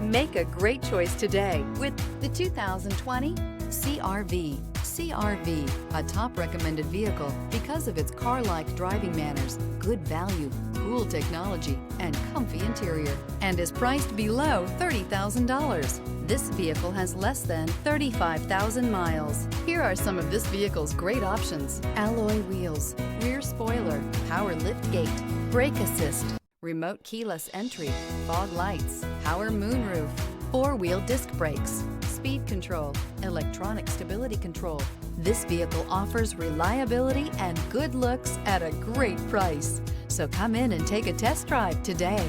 Make a great choice today with the 2020 CR-V. CR-V, a top recommended vehicle because of its car-like driving manners, good value, cool technology, and comfy interior, and is priced below $30,000. This vehicle has less than 35,000 miles. Here are some of this vehicle's great options: alloy wheels, rear spoiler, power lift gate, brake assist, remote keyless entry, fog lights, power moonroof, four-wheel disc brakes, speed control, electronic stability control. This vehicle offers reliability and good looks at a great price. So come in and take a test drive today.